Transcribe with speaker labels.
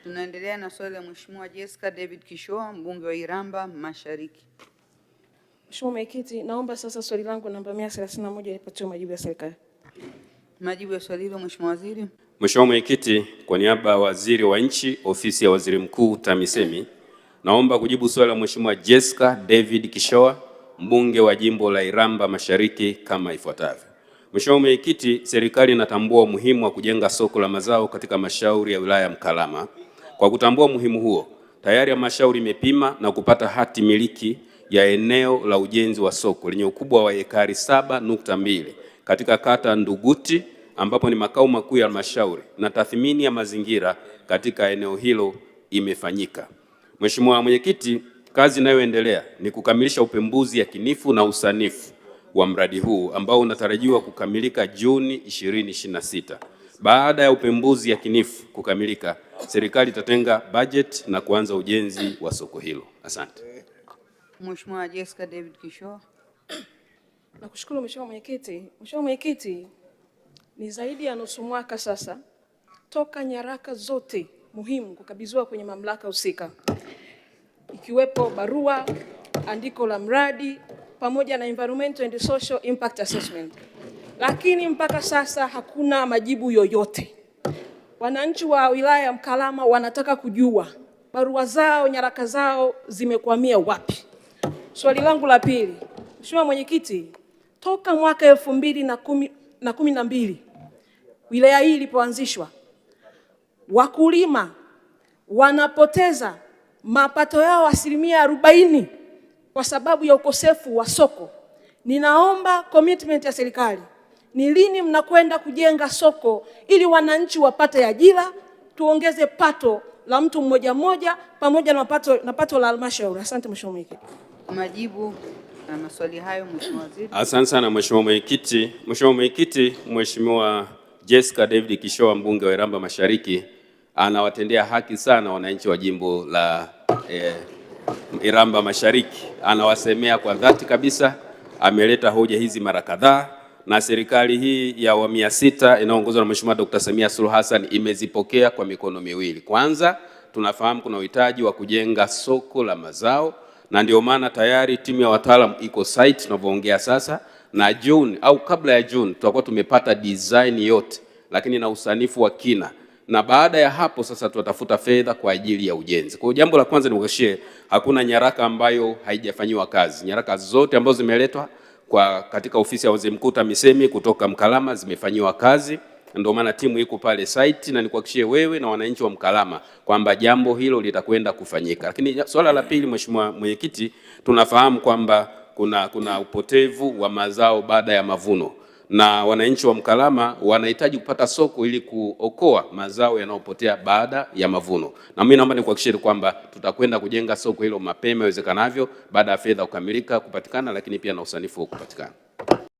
Speaker 1: Tunaendelea na swali la Mheshimiwa Jessica David Kishoa, mbunge wa Iramba Mashariki.
Speaker 2: Mheshimiwa Mwenyekiti, naomba sasa swali langu namba 131 lipatiwe majibu ya serikali.
Speaker 1: Majibu ya swali hilo Mheshimiwa Waziri.
Speaker 3: Mheshimiwa Mwenyekiti, kwa niaba ya Waziri wa Nchi, Ofisi ya Waziri Mkuu, TAMISEMI, naomba kujibu swali la Mheshimiwa Jessica David Kishoa, mbunge wa jimbo la Iramba Mashariki kama ifuatavyo. Mheshimiwa Mwenyekiti, serikali inatambua umuhimu wa kujenga soko la mazao katika halmashauri ya wilaya ya Mkalama. Kwa kutambua umuhimu huo, tayari halmashauri imepima na kupata hati miliki ya eneo la ujenzi wa soko lenye ukubwa wa ekari 7.2 katika kata Nduguti, ambapo ni makao makuu ya halmashauri, na tathmini ya mazingira katika eneo hilo imefanyika. Mheshimiwa Mwenyekiti, kazi inayoendelea ni kukamilisha upembuzi yakinifu na usanifu wa mradi huu ambao unatarajiwa kukamilika Juni 2026. Baada ya upembuzi yakinifu kukamilika, serikali itatenga budget na kuanza ujenzi wa soko hilo. Asante.
Speaker 1: Mheshimiwa Jessica David Kishoa.
Speaker 2: Nakushukuru Mheshimiwa Mwenyekiti. Mheshimiwa Mwenyekiti, ni zaidi ya nusu mwaka sasa toka nyaraka zote muhimu kukabidhiwa kwenye mamlaka husika, ikiwepo barua, andiko la mradi pamoja na environmental and social impact assessment. Lakini mpaka sasa hakuna majibu yoyote. Wananchi wa wilaya ya Mkalama wanataka kujua barua zao, nyaraka zao zimekwamia wapi. Swali langu la pili, Mheshimiwa Mwenyekiti, toka mwaka 2012 wilaya hii ilipoanzishwa, wakulima wanapoteza mapato yao 40% kwa sababu ya ukosefu wa soko. Ninaomba commitment ya serikali. Ni lini mnakwenda kujenga soko ili wananchi wapate ajira, tuongeze pato la mtu mmoja mmoja pamoja na pato la halmashauri? Asante Mheshimiwa Mwenyekiti.
Speaker 1: Majibu na maswali hayo Mheshimiwa Waziri.
Speaker 3: Asante sana Mheshimiwa Mwenyekiti. Mheshimiwa Mwenyekiti, Mheshimiwa Jessica David Kishoa, mbunge wa Iramba Mashariki, anawatendea haki sana wananchi wa jimbo la Iramba Mashariki. Anawasemea kwa dhati kabisa, ameleta hoja hizi mara kadhaa, na serikali hii ya awamu ya 6 inayoongozwa na Mheshimiwa Dr. Samia Suluhu Hassan imezipokea kwa mikono miwili. Kwanza, tunafahamu kuna uhitaji wa kujenga soko la mazao, na ndio maana tayari timu ya wataalamu iko site tunavyoongea sasa, na June au kabla ya June tutakuwa tumepata design yote, lakini na usanifu wa kina. Na baada ya hapo sasa tutatafuta fedha kwa ajili ya ujenzi. Kwa jambo la kwanza nimwakishie, hakuna nyaraka ambayo haijafanywa kazi. Nyaraka zote ambazo zimeletwa katika ofisi ya Waziri Mkuu TAMISEMI kutoka Mkalama zimefanywa kazi. Ndio maana timu iko pale site, na nikuhakikishie wewe na wananchi wa Mkalama kwamba jambo hilo litakwenda kufanyika. Lakini swala la pili, Mheshimiwa Mwenyekiti, tunafahamu kwamba kuna upotevu wa mazao baada ya mavuno, na wananchi wa Mkalama wanahitaji kupata soko ili kuokoa mazao yanayopotea baada ya mavuno. Na mimi naomba nikuhakikishie kwamba tutakwenda kujenga soko hilo mapema iwezekanavyo baada ya fedha kukamilika kupatikana, lakini pia na usanifu kupatikana.